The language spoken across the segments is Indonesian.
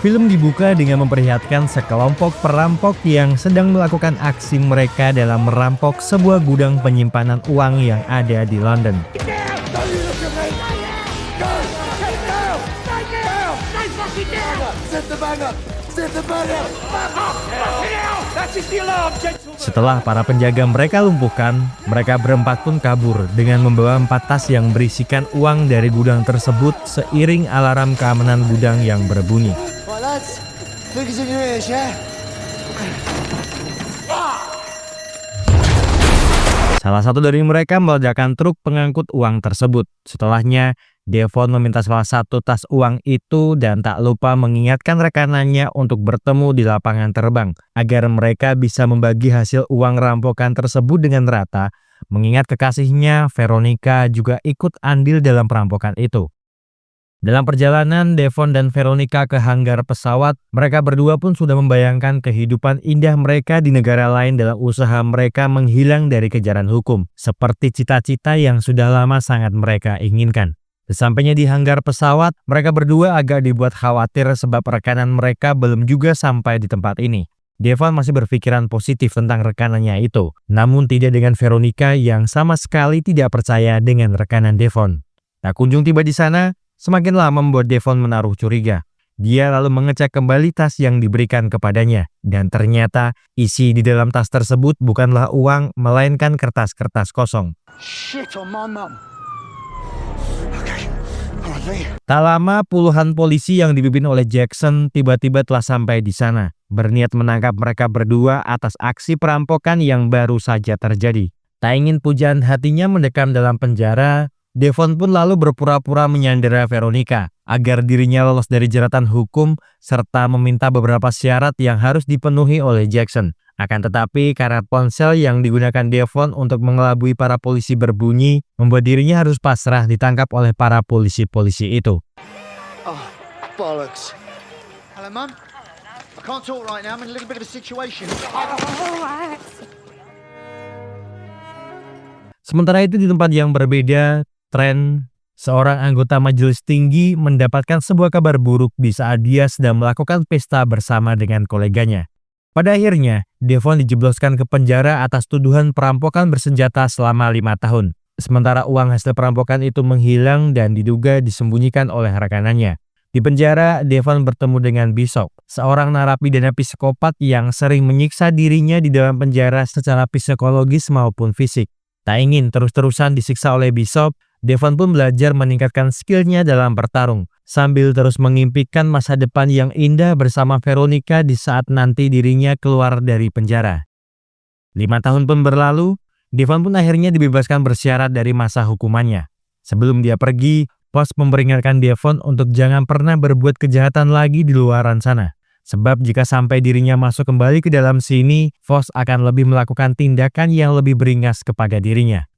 Film dibuka dengan memperlihatkan sekelompok perampok yang sedang melakukan aksi mereka dalam merampok sebuah gudang penyimpanan uang yang ada di London. Setelah para penjaga mereka lumpuhkan, mereka berempat pun kabur dengan membawa 4 tas yang berisikan uang dari gudang tersebut seiring alarm keamanan gudang yang berbunyi. Salah satu dari mereka meledakkan truk pengangkut uang tersebut. Setelahnya, Devon meminta salah satu tas uang itu dan tak lupa mengingatkan rekanannya untuk bertemu di lapangan terbang agar mereka bisa membagi hasil uang rampokan tersebut dengan rata, mengingat kekasihnya Veronica juga ikut andil dalam perampokan itu. Dalam perjalanan Devon dan Veronica ke hanggar pesawat, mereka berdua pun sudah membayangkan kehidupan indah mereka di negara lain dalam usaha mereka menghilang dari kejaran hukum, seperti cita-cita yang sudah lama sangat mereka inginkan. Sesampainya di hanggar pesawat, mereka berdua agak dibuat khawatir sebab rekanan mereka belum juga sampai di tempat ini. Devon masih berpikiran positif tentang rekanannya itu, namun tidak dengan Veronica yang sama sekali tidak percaya dengan rekanan Devon. Tak kunjung tiba di sana, semakin lama membuat Devon menaruh curiga. Dia lalu mengecek kembali tas yang diberikan kepadanya, dan ternyata isi di dalam tas tersebut bukanlah uang, melainkan kertas-kertas kosong. Shit on my mum. Tak lama, puluhan polisi yang dipimpin oleh Jackson tiba-tiba telah sampai di sana, berniat menangkap mereka berdua atas aksi perampokan yang baru saja terjadi. Tak ingin pujaan hatinya mendekam dalam penjara, Devon pun lalu berpura-pura menyandera Veronica agar dirinya lolos dari jeratan hukum serta meminta beberapa syarat yang harus dipenuhi oleh Jackson. Akan tetapi karena ponsel yang digunakan Devon untuk mengelabui para polisi berbunyi, membuat dirinya harus pasrah ditangkap oleh para polisi-polisi itu. Oh, bollocks. Hello, Mum. I can't talk right now. I'm in a little bit of a situation. Sementara itu di tempat yang berbeda, Trent, seorang anggota majelis tinggi, mendapatkan sebuah kabar buruk di saat dia sedang melakukan pesta bersama dengan koleganya. Pada akhirnya, Devon dijebloskan ke penjara atas tuduhan perampokan bersenjata selama 5 tahun. Sementara uang hasil perampokan itu menghilang dan diduga disembunyikan oleh rekanannya. Di penjara, Devon bertemu dengan Bishop, seorang narapidana psikopat yang sering menyiksa dirinya di dalam penjara secara psikologis maupun fisik. Tak ingin terus-terusan disiksa oleh Bishop, Devon pun belajar meningkatkan skillnya dalam bertarung, sambil terus mengimpikan masa depan yang indah bersama Veronica di saat nanti dirinya keluar dari penjara. 5 tahun pun berlalu, Devon pun akhirnya dibebaskan bersyarat dari masa hukumannya. Sebelum dia pergi, Pos memperingatkan Devon untuk jangan pernah berbuat kejahatan lagi di luaran sana. Sebab jika sampai dirinya masuk kembali ke dalam sini, Vos akan lebih melakukan tindakan yang lebih beringas kepada dirinya.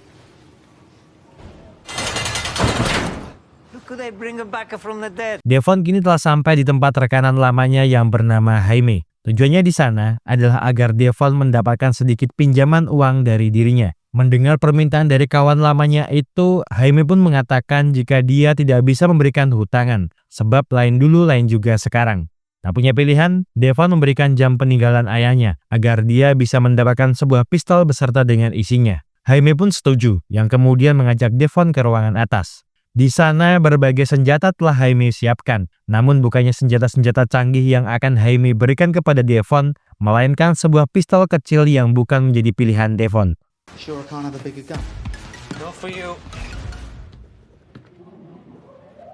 Devon kini telah sampai di tempat rekanan lamanya yang bernama Jaime. Tujuannya di sana adalah agar Devon mendapatkan sedikit pinjaman uang dari dirinya. Mendengar permintaan dari kawan lamanya itu, Jaime pun mengatakan jika dia tidak bisa memberikan hutangan, sebab lain dulu lain juga sekarang. Tak punya pilihan, Devon memberikan jam peninggalan ayahnya agar dia bisa mendapatkan sebuah pistol beserta dengan isinya. Jaime pun setuju, yang kemudian mengajak Devon ke ruangan atas. Di sana berbagai senjata telah Jaime siapkan, namun bukannya senjata-senjata canggih yang akan Jaime berikan kepada Devon, melainkan sebuah pistol kecil yang bukan menjadi pilihan Devon. Sure, I can't have a bigger gun. Not for you.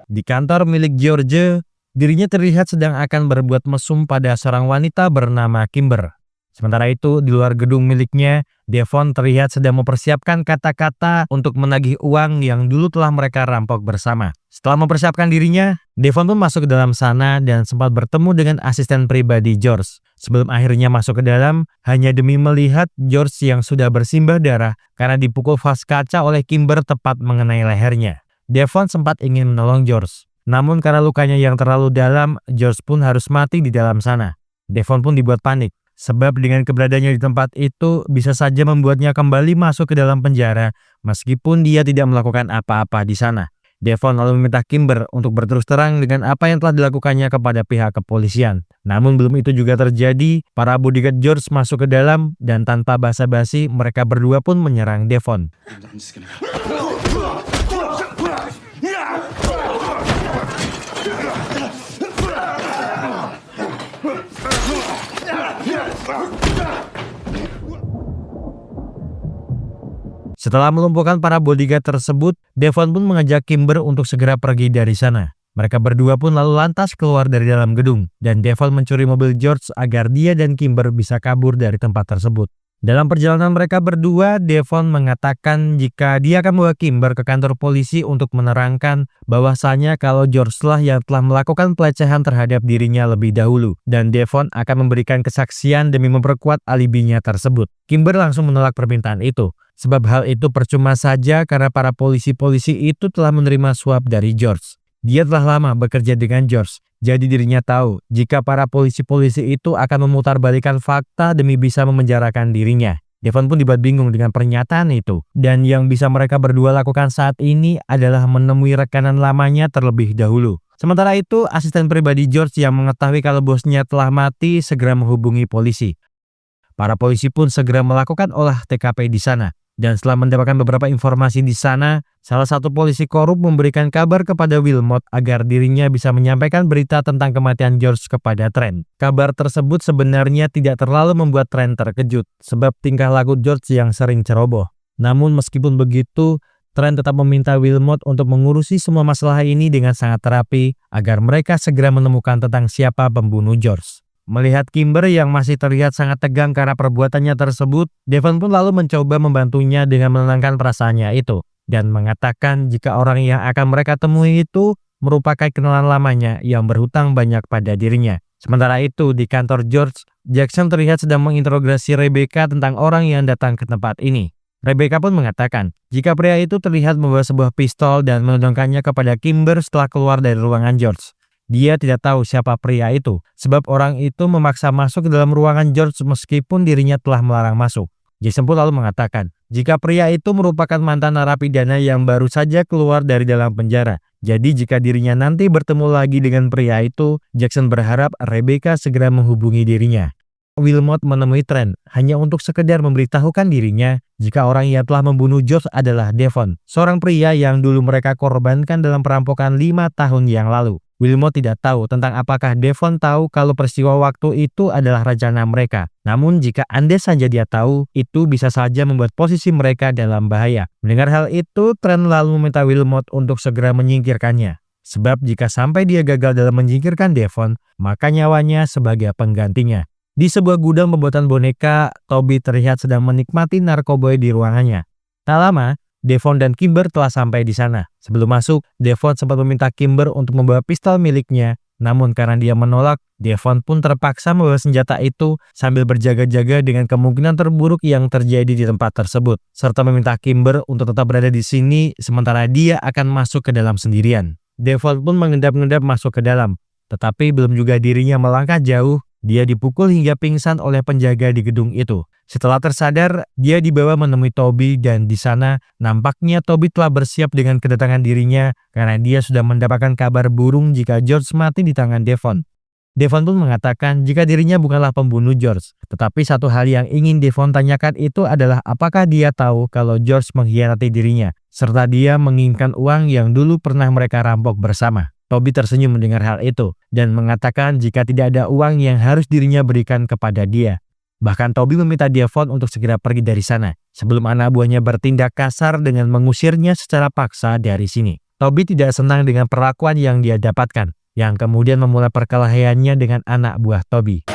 Di kantor milik George, dirinya terlihat sedang akan berbuat mesum pada seorang wanita bernama Kimber. Sementara itu, di luar gedung miliknya, Devon terlihat sedang mempersiapkan kata-kata untuk menagih uang yang dulu telah mereka rampok bersama. Setelah mempersiapkan dirinya, Devon pun masuk ke dalam sana dan sempat bertemu dengan asisten pribadi George. Sebelum akhirnya masuk ke dalam, hanya demi melihat George yang sudah bersimbah darah karena dipukul vas kaca oleh Kimber tepat mengenai lehernya. Devon sempat ingin menolong George. Namun karena lukanya yang terlalu dalam, George pun harus mati di dalam sana. Devon pun dibuat panik. Sebab dengan keberadaannya di tempat itu bisa saja membuatnya kembali masuk ke dalam penjara meskipun dia tidak melakukan apa-apa di sana. Devon lalu meminta Kimber untuk berterus terang dengan apa yang telah dilakukannya kepada pihak kepolisian. Namun belum itu juga terjadi, para bodyguard George masuk ke dalam dan tanpa basa-basi mereka berdua pun menyerang Devon. Setelah melumpuhkan para bodyguard tersebut, Devon pun mengajak Kimber untuk segera pergi dari sana. Mereka berdua pun lalu lantas keluar dari dalam gedung, dan Devon mencuri mobil George agar dia dan Kimber bisa kabur dari tempat tersebut. Dalam perjalanan mereka berdua, Devon mengatakan jika dia akan membawa Kimber ke kantor polisi untuk menerangkan bahwasanya kalau George lah yang telah melakukan pelecehan terhadap dirinya lebih dahulu, dan Devon akan memberikan kesaksian demi memperkuat alibinya tersebut. Kimber langsung menolak permintaan itu. Sebab hal itu percuma saja karena para polisi-polisi itu telah menerima suap dari George. Dia telah lama bekerja dengan George, jadi dirinya tahu jika para polisi-polisi itu akan memutarbalikkan fakta demi bisa memenjarakan dirinya. Devon pun dibuat bingung dengan pernyataan itu. Dan yang bisa mereka berdua lakukan saat ini adalah menemui rekanan lamanya terlebih dahulu. Sementara itu, asisten pribadi George yang mengetahui kalau bosnya telah mati segera menghubungi polisi. Para polisi pun segera melakukan olah TKP di sana. Dan setelah mendapatkan beberapa informasi di sana, salah satu polisi korup memberikan kabar kepada Wilmot agar dirinya bisa menyampaikan berita tentang kematian George kepada Trent. Kabar tersebut sebenarnya tidak terlalu membuat Trent terkejut, sebab tingkah laku George yang sering ceroboh. Namun meskipun begitu, Trent tetap meminta Wilmot untuk mengurusi semua masalah ini dengan sangat terapi agar mereka segera menemukan tentang siapa pembunuh George. Melihat Kimber yang masih terlihat sangat tegang karena perbuatannya tersebut, Devon pun lalu mencoba membantunya dengan menenangkan perasaannya itu dan mengatakan jika orang yang akan mereka temui itu merupakan kenalan lamanya yang berhutang banyak pada dirinya. Sementara itu di kantor George, Jackson terlihat sedang menginterogasi Rebecca tentang orang yang datang ke tempat ini. Rebecca pun mengatakan jika pria itu terlihat membawa sebuah pistol dan menodongkannya kepada Kimber setelah keluar dari ruangan George. Dia tidak tahu siapa pria itu, sebab orang itu memaksa masuk ke dalam ruangan George meskipun dirinya telah melarang masuk. Jackson pun lalu mengatakan, jika pria itu merupakan mantan narapidana yang baru saja keluar dari dalam penjara. Jadi jika dirinya nanti bertemu lagi dengan pria itu, Jackson berharap Rebecca segera menghubungi dirinya. Wilmot menemui Trent hanya untuk sekedar memberitahukan dirinya jika orang yang telah membunuh George adalah Devon, seorang pria yang dulu mereka korbankan dalam perampokan 5 tahun yang lalu. Wilmot tidak tahu tentang apakah Devon tahu kalau peristiwa waktu itu adalah rencana mereka. Namun jika andai saja dia tahu, itu bisa saja membuat posisi mereka dalam bahaya. Mendengar hal itu, Trent lalu meminta Wilmot untuk segera menyingkirkannya. Sebab jika sampai dia gagal dalam menyingkirkan Devon, maka nyawanya sebagai penggantinya. Di sebuah gudang pembuatan boneka, Toby terlihat sedang menikmati narkoboy di ruangannya. Tak lama, Devon dan Kimber telah sampai di sana. Sebelum masuk, Devon sempat meminta Kimber untuk membawa pistol miliknya. Namun karena dia menolak, Devon pun terpaksa membawa senjata itu sambil berjaga-jaga dengan kemungkinan terburuk yang terjadi di tempat tersebut. Serta meminta Kimber untuk tetap berada di sini sementara dia akan masuk ke dalam sendirian. Devon pun mengendap-endap masuk ke dalam. Tetapi belum juga dirinya melangkah jauh, dia dipukul hingga pingsan oleh penjaga di gedung itu. Setelah tersadar, dia dibawa menemui Toby dan di sana nampaknya Toby telah bersiap dengan kedatangan dirinya karena dia sudah mendapatkan kabar burung jika George mati di tangan Devon. Devon pun mengatakan jika dirinya bukanlah pembunuh George, tetapi satu hal yang ingin Devon tanyakan itu adalah apakah dia tahu kalau George mengkhianati dirinya, serta dia menginginkan uang yang dulu pernah mereka rampok bersama. Toby tersenyum mendengar hal itu dan mengatakan jika tidak ada uang yang harus dirinya berikan kepada dia. Bahkan Toby meminta Devon untuk segera pergi dari sana sebelum anak buahnya bertindak kasar dengan mengusirnya secara paksa dari sini. Toby tidak senang dengan perlakuan yang dia dapatkan, yang kemudian memulai perkelahiannya dengan anak buah Toby.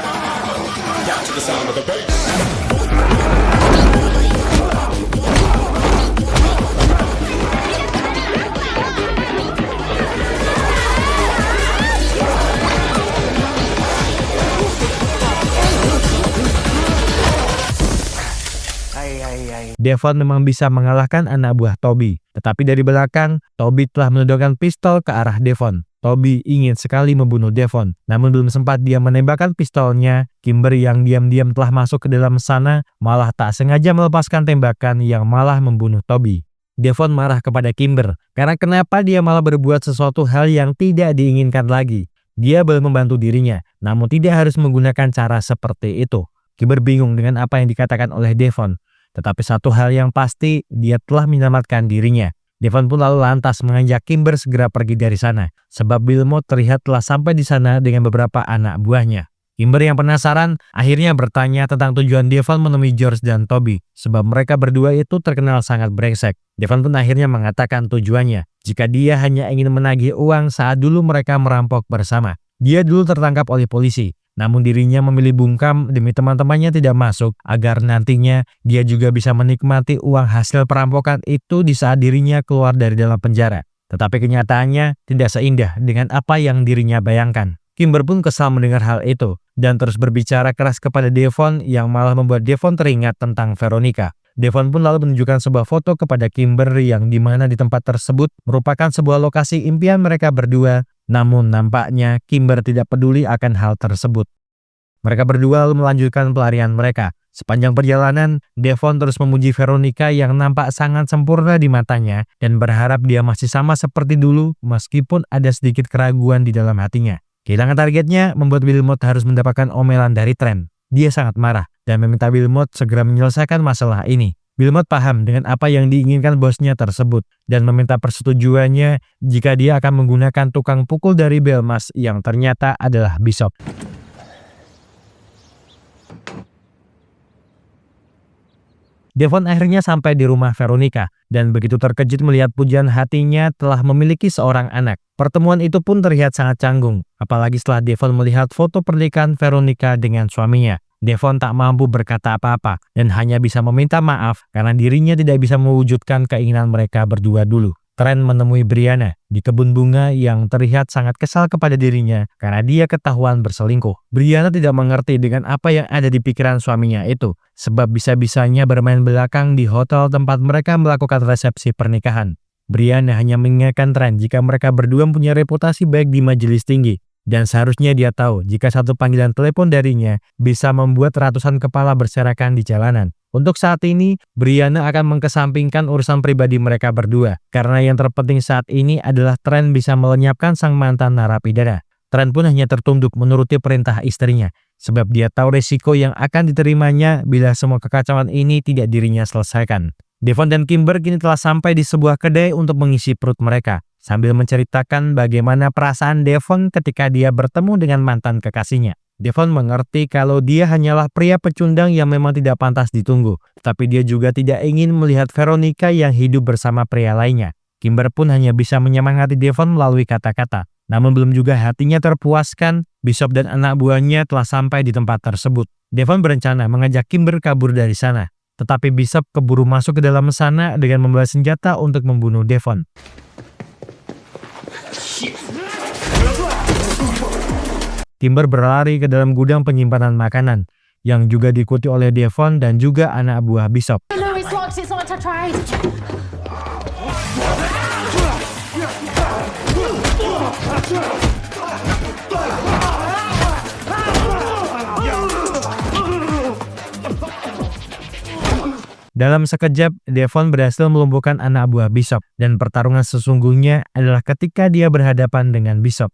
Devon memang bisa mengalahkan anak buah Toby, tetapi dari belakang, Toby telah menodongkan pistol ke arah Devon. Toby ingin sekali membunuh Devon, namun belum sempat dia menembakkan pistolnya, Kimber yang diam-diam telah masuk ke dalam sana, malah tak sengaja melepaskan tembakan yang malah membunuh Toby. Devon marah kepada Kimber karena kenapa dia malah berbuat sesuatu hal yang tidak diinginkan lagi. Dia boleh membantu dirinya, namun tidak harus menggunakan cara seperti itu. Kimber bingung dengan apa yang dikatakan oleh Devon. Tetapi satu hal yang pasti, dia telah menyelamatkan dirinya. Devon pun lalu lantas mengajak Kimber segera pergi dari sana, sebab Wilmot terlihat telah sampai di sana dengan beberapa anak buahnya. Kimber yang penasaran akhirnya bertanya tentang tujuan Devon menemui George dan Toby, sebab mereka berdua itu terkenal sangat brengsek. Devon pun akhirnya mengatakan tujuannya, jika dia hanya ingin menagih uang saat dulu mereka merampok bersama. Dia dulu tertangkap oleh polisi, namun dirinya memilih bungkam demi teman-temannya tidak masuk agar nantinya dia juga bisa menikmati uang hasil perampokan itu di saat dirinya keluar dari dalam penjara. Tetapi kenyataannya tidak seindah dengan apa yang dirinya bayangkan. Kimber pun kesal mendengar hal itu dan terus berbicara keras kepada Devon yang malah membuat Devon teringat tentang Veronica. Devon pun lalu menunjukkan sebuah foto kepada Kimber yang dimana di tempat tersebut merupakan sebuah lokasi impian mereka berdua, namun nampaknya Kimber tidak peduli akan hal tersebut. Mereka berdua lalu melanjutkan pelarian mereka. Sepanjang perjalanan, Devon terus memuji Veronica yang nampak sangat sempurna di matanya dan berharap dia masih sama seperti dulu meskipun ada sedikit keraguan di dalam hatinya. Kehilangan targetnya membuat Wilmot harus mendapatkan omelan dari Trent. Dia sangat marah dan meminta Wilmot segera menyelesaikan masalah ini. Wilmot paham dengan apa yang diinginkan bosnya tersebut dan meminta persetujuannya jika dia akan menggunakan tukang pukul dari Belmas yang ternyata adalah Bishop. Devon akhirnya sampai di rumah Veronica dan begitu terkejut melihat pujian hatinya telah memiliki seorang anak. Pertemuan itu pun terlihat sangat canggung, apalagi setelah Devon melihat foto pernikahan Veronica dengan suaminya. Devon tak mampu berkata apa-apa dan hanya bisa meminta maaf karena dirinya tidak bisa mewujudkan keinginan mereka berdua dulu. Trent menemui Brianna di kebun bunga yang terlihat sangat kesal kepada dirinya karena dia ketahuan berselingkuh. Brianna tidak mengerti dengan apa yang ada di pikiran suaminya itu, sebab bisa-bisanya bermain belakang di hotel tempat mereka melakukan resepsi pernikahan. Brianna hanya mengingatkan Trent jika mereka berdua punya reputasi baik di majelis tinggi, dan seharusnya dia tahu jika satu panggilan telepon darinya bisa membuat ratusan kepala berserakan di jalanan. Untuk saat ini, Brianna akan mengkesampingkan urusan pribadi mereka berdua, karena yang terpenting saat ini adalah Trent bisa melenyapkan sang mantan narapidana. Trent pun hanya tertunduk menuruti perintah istrinya, sebab dia tahu resiko yang akan diterimanya bila semua kekacauan ini tidak dirinya selesaikan. Devon dan Kimber kini telah sampai di sebuah kedai untuk mengisi perut mereka, sambil menceritakan bagaimana perasaan Devon ketika dia bertemu dengan mantan kekasihnya. Devon mengerti kalau dia hanyalah pria pecundang yang memang tidak pantas ditunggu, tapi dia juga tidak ingin melihat Veronica yang hidup bersama pria lainnya. Kimber pun hanya bisa menyemangati Devon melalui kata-kata. Namun belum juga hatinya terpuaskan, Bishop dan anak buahnya telah sampai di tempat tersebut. Devon berencana mengajak Kimber kabur dari sana, tetapi Bishop keburu masuk ke dalam sana dengan membawa senjata untuk membunuh Devon. Kimber berlari ke dalam gudang penyimpanan makanan, yang juga diikuti oleh Devon dan juga anak buah Bishop. Dalam sekejap, Devon berhasil melumpuhkan anak buah Bishop, dan pertarungan sesungguhnya adalah ketika dia berhadapan dengan Bishop.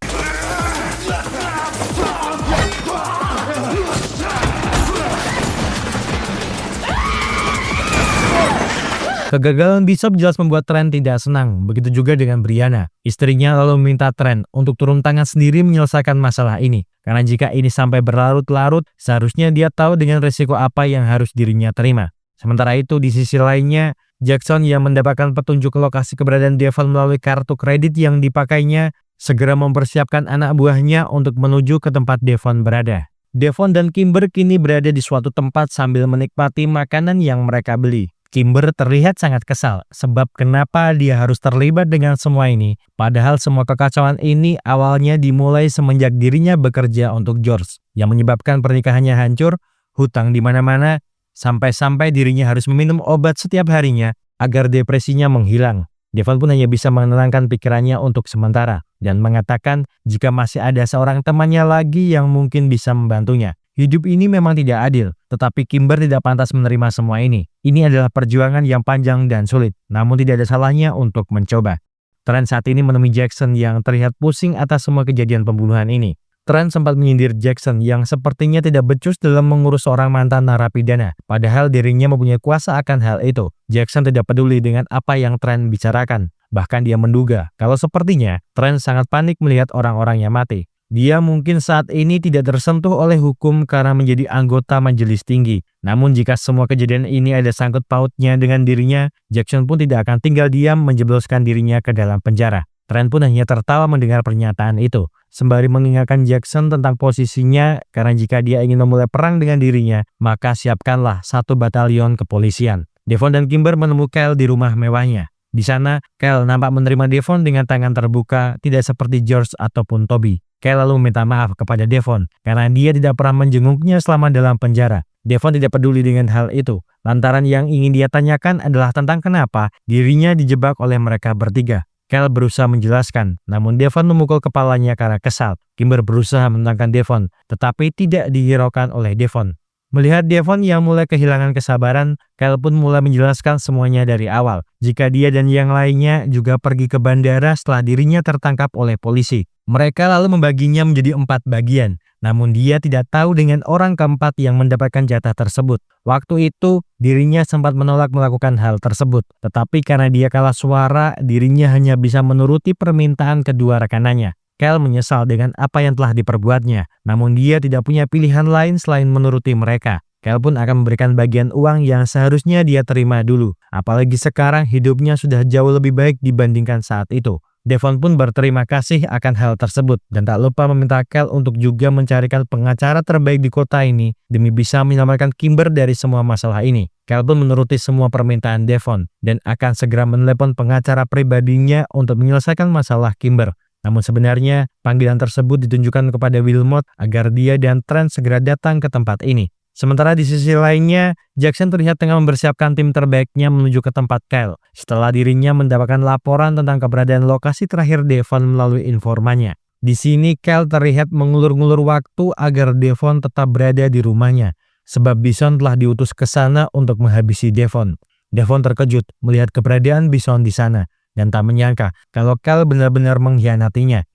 Kegagalan Bishop jelas membuat Trent tidak senang, begitu juga dengan Brianna. Istrinya lalu meminta Trent untuk turun tangan sendiri menyelesaikan masalah ini, karena jika ini sampai berlarut-larut, seharusnya dia tahu dengan resiko apa yang harus dirinya terima. Sementara itu, di sisi lainnya, Jackson yang mendapatkan petunjuk lokasi keberadaan Devon melalui kartu kredit yang dipakainya, segera mempersiapkan anak buahnya untuk menuju ke tempat Devon berada. Devon dan Kimber kini berada di suatu tempat sambil menikmati makanan yang mereka beli. Kimber terlihat sangat kesal sebab kenapa dia harus terlibat dengan semua ini, padahal semua kekacauan ini awalnya dimulai semenjak dirinya bekerja untuk George, yang menyebabkan pernikahannya hancur, hutang di mana-mana, sampai-sampai dirinya harus meminum obat setiap harinya agar depresinya menghilang. Devon pun hanya bisa menenangkan pikirannya untuk sementara dan mengatakan jika masih ada seorang temannya lagi yang mungkin bisa membantunya. Hidup ini memang tidak adil, tetapi Kimber tidak pantas menerima semua ini. Ini adalah perjuangan yang panjang dan sulit, namun tidak ada salahnya untuk mencoba. Trent saat ini menemui Jackson yang terlihat pusing atas semua kejadian pembunuhan ini. Trent sempat menyindir Jackson yang sepertinya tidak becus dalam mengurus seorang mantan narapidana, padahal dirinya mempunyai kuasa akan hal itu. Jackson tidak peduli dengan apa yang Trent bicarakan. Bahkan dia menduga kalau sepertinya Trent sangat panik melihat orang-orang yang mati. Dia mungkin saat ini tidak tersentuh oleh hukum karena menjadi anggota majelis tinggi. Namun jika semua kejadian ini ada sangkut pautnya dengan dirinya, Jackson pun tidak akan tinggal diam menjebloskan dirinya ke dalam penjara. Trent pun hanya tertawa mendengar pernyataan itu, sembari mengingatkan Jackson tentang posisinya karena jika dia ingin memulai perang dengan dirinya, maka siapkanlah 1 batalion kepolisian. Devon dan Kimber menemukan Kyle di rumah mewahnya. Di sana, Kyle nampak menerima Devon dengan tangan terbuka, tidak seperti George ataupun Toby. Kyle lalu meminta maaf kepada Devon karena dia tidak pernah menjenguknya selama dalam penjara. Devon tidak peduli dengan hal itu, lantaran yang ingin dia tanyakan adalah tentang kenapa dirinya dijebak oleh mereka bertiga. Kyle berusaha menjelaskan, namun Devon memukul kepalanya karena kesal. Kimber berusaha menenangkan Devon, tetapi tidak dihiraukan oleh Devon. Melihat Devon yang mulai kehilangan kesabaran, Kyle pun mulai menjelaskan semuanya dari awal. Jika dia dan yang lainnya juga pergi ke bandara setelah dirinya tertangkap oleh polisi. Mereka lalu membaginya menjadi 4 bagian, namun dia tidak tahu dengan orang keempat yang mendapatkan jatah tersebut. Waktu itu, dirinya sempat menolak melakukan hal tersebut, tetapi karena dia kalah suara, dirinya hanya bisa menuruti permintaan kedua rekanannya. Kyle menyesal dengan apa yang telah diperbuatnya, namun dia tidak punya pilihan lain selain menuruti mereka. Kyle pun akan memberikan bagian uang yang seharusnya dia terima dulu, apalagi sekarang hidupnya sudah jauh lebih baik dibandingkan saat itu. Devon pun berterima kasih akan hal tersebut dan tak lupa meminta Kyle untuk juga mencarikan pengacara terbaik di kota ini demi bisa menyelamatkan Kimber dari semua masalah ini. Kyle pun menuruti semua permintaan Devon dan akan segera menelepon pengacara pribadinya untuk menyelesaikan masalah Kimber. Namun sebenarnya panggilan tersebut ditunjukkan kepada Wilmot agar dia dan Trent segera datang ke tempat ini. Sementara di sisi lainnya, Jackson terlihat tengah mempersiapkan tim terbaiknya menuju ke tempat Kyle setelah dirinya mendapatkan laporan tentang keberadaan lokasi terakhir Devon melalui informannya. Di sini Kyle terlihat mengulur-ngulur waktu agar Devon tetap berada di rumahnya, sebab Bison telah diutus ke sana untuk menghabisi Devon. Devon terkejut melihat keberadaan Bison di sana dan tak menyangka kalau Kyle benar-benar mengkhianatinya.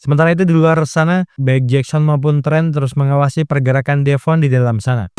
Sementara itu di luar sana, baik Jackson maupun Trent terus mengawasi pergerakan Devon di dalam sana.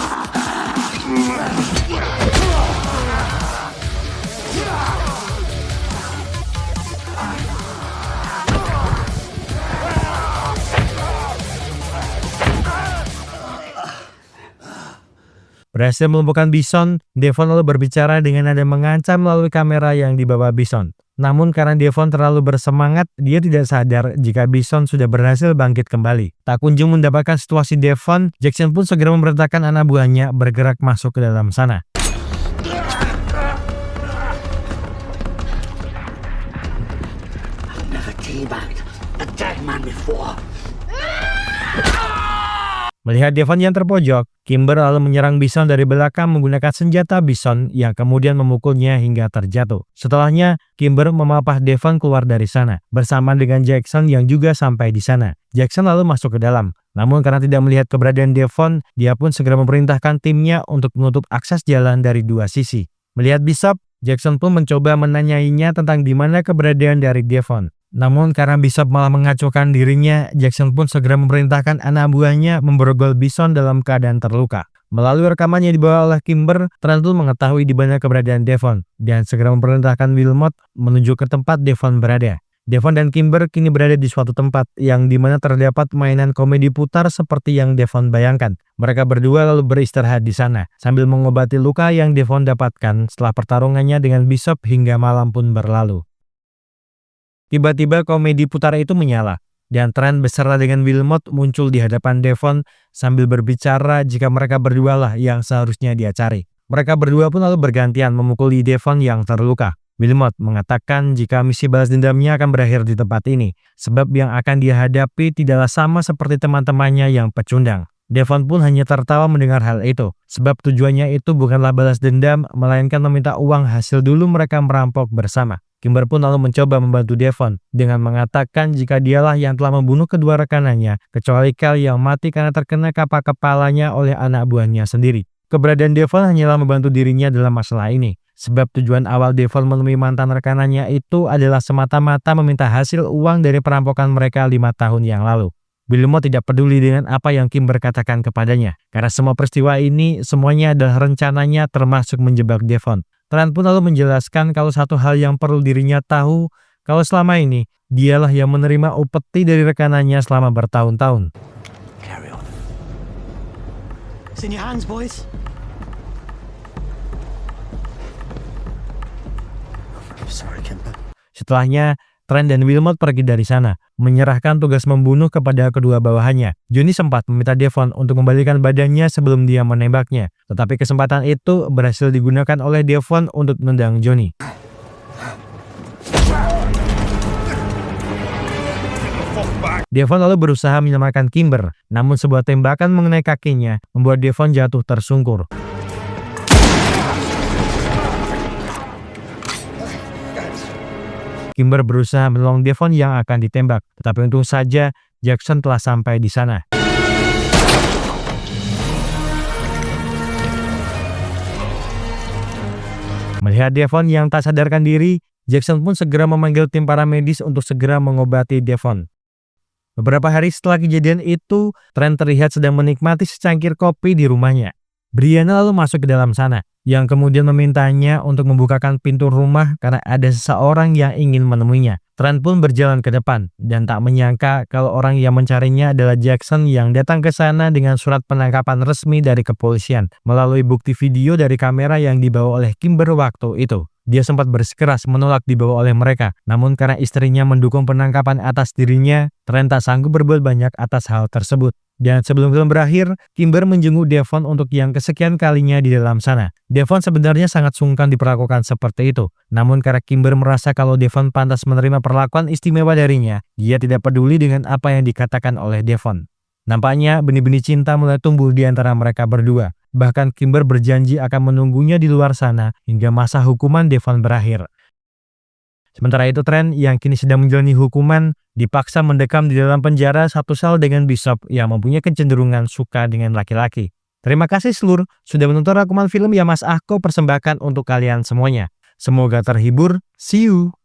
Berhasil melumpuhkan Bison, Devon lalu berbicara dengan nada mengancam melalui kamera yang dibawa Bison. Namun karena Devon terlalu bersemangat, dia tidak sadar jika Bison sudah berhasil bangkit kembali. Tak kunjung mendapatkan situasi Devon, Jackson pun segera memerintahkan anak buahnya bergerak masuk ke dalam sana. I've never teabagged a dead man before. Melihat Devon yang terpojok, Kimber lalu menyerang Bison dari belakang menggunakan senjata Bison yang kemudian memukulnya hingga terjatuh. Setelahnya, Kimber memapah Devon keluar dari sana, bersama dengan Jackson yang juga sampai di sana. Jackson lalu masuk ke dalam, namun karena tidak melihat keberadaan Devon, dia pun segera memerintahkan timnya untuk menutup akses jalan dari 2 sisi. Melihat Bishop, Jackson pun mencoba menanyainya tentang di mana keberadaan dari Devon. Namun karena Bishop malah mengacaukan dirinya, Jackson pun segera memerintahkan anak buahnya memborgol Bison dalam keadaan terluka. Melalui rekaman yang dibawa oleh Kimber, Trent pun mengetahui di mana keberadaan Devon dan segera memerintahkan Wilmot menuju ke tempat Devon berada. Devon dan Kimber kini berada di suatu tempat yang dimana terdapat mainan komedi putar seperti yang Devon bayangkan. Mereka berdua lalu beristirahat di sana sambil mengobati luka yang Devon dapatkan setelah pertarungannya dengan Bishop hingga malam pun berlalu. Tiba-tiba komedi putar itu menyala, dan Trent beserta dengan Wilmot muncul di hadapan Devon sambil berbicara jika mereka berdualah yang seharusnya dia cari. Mereka berdua pun lalu bergantian memukuli Devon yang terluka. Wilmot mengatakan jika misi balas dendamnya akan berakhir di tempat ini, sebab yang akan dia hadapi tidaklah sama seperti teman-temannya yang pecundang. Devon pun hanya tertawa mendengar hal itu, sebab tujuannya itu bukanlah balas dendam, melainkan meminta uang hasil dulu mereka merampok bersama. Kimber pun lalu mencoba membantu Devon dengan mengatakan jika dialah yang telah membunuh kedua rekanannya, kecuali Cal yang mati karena terkena kapak kepalanya oleh anak buahnya sendiri. Keberadaan Devon hanyalah membantu dirinya dalam masalah ini, sebab tujuan awal Devon menemui mantan rekanannya itu adalah semata-mata meminta hasil uang dari perampokan mereka 5 tahun yang lalu. Wilmot tidak peduli dengan apa yang Kimber katakan kepadanya, karena semua peristiwa ini semuanya adalah rencananya termasuk menjebak Devon. Trent pun lalu menjelaskan kalau satu hal yang perlu dirinya tahu, kalau selama ini dialah yang menerima upeti dari rekanannya selama bertahun-tahun. Carry on. It's in your hands, boys. I'm sorry, Kimber. Setelahnya, Trent dan Wilmot pergi dari sana, menyerahkan tugas membunuh kepada kedua bawahannya. Johnny sempat meminta Devon untuk membalikan badannya sebelum dia menembaknya, tetapi kesempatan itu berhasil digunakan oleh Devon untuk menendang Johnny. Devon lalu berusaha menyelamatkan Kimber, namun sebuah tembakan mengenai kakinya membuat Devon jatuh tersungkur. Kimber berusaha menolong Devon yang akan ditembak, tetapi untung saja Jackson telah sampai di sana. Melihat Devon yang tak sadarkan diri, Jackson pun segera memanggil tim paramedis untuk segera mengobati Devon. Beberapa hari setelah kejadian itu, Trent terlihat sedang menikmati secangkir kopi di rumahnya. Brianna lalu masuk ke dalam sana, yang kemudian memintanya untuk membukakan pintu rumah karena ada seseorang yang ingin menemuinya. Trent pun berjalan ke depan, dan tak menyangka kalau orang yang mencarinya adalah Jackson yang datang ke sana dengan surat penangkapan resmi dari kepolisian, melalui bukti video dari kamera yang dibawa oleh Kimber waktu itu. Dia sempat bersikeras menolak dibawa oleh mereka, namun karena istrinya mendukung penangkapan atas dirinya, Trent tak sanggup berbuat banyak atas hal tersebut. Dan sebelum film berakhir, Kimber menjenguk Devon untuk yang kesekian kalinya di dalam sana. Devon sebenarnya sangat sungkan diperlakukan seperti itu, namun karena Kimber merasa kalau Devon pantas menerima perlakuan istimewa darinya, dia tidak peduli dengan apa yang dikatakan oleh Devon. Nampaknya benih-benih cinta mulai tumbuh di antara mereka berdua. Bahkan Kimber berjanji akan menunggunya di luar sana hingga masa hukuman Devon berakhir. Sementara itu Trent yang kini sedang menjalani hukuman dipaksa mendekam di dalam penjara satu sel dengan Bishop yang mempunyai kecenderungan suka dengan laki-laki. Terima kasih seluruh sudah menonton rangkuman film yang Mas Ahko persembahkan untuk kalian semuanya. Semoga terhibur. See you!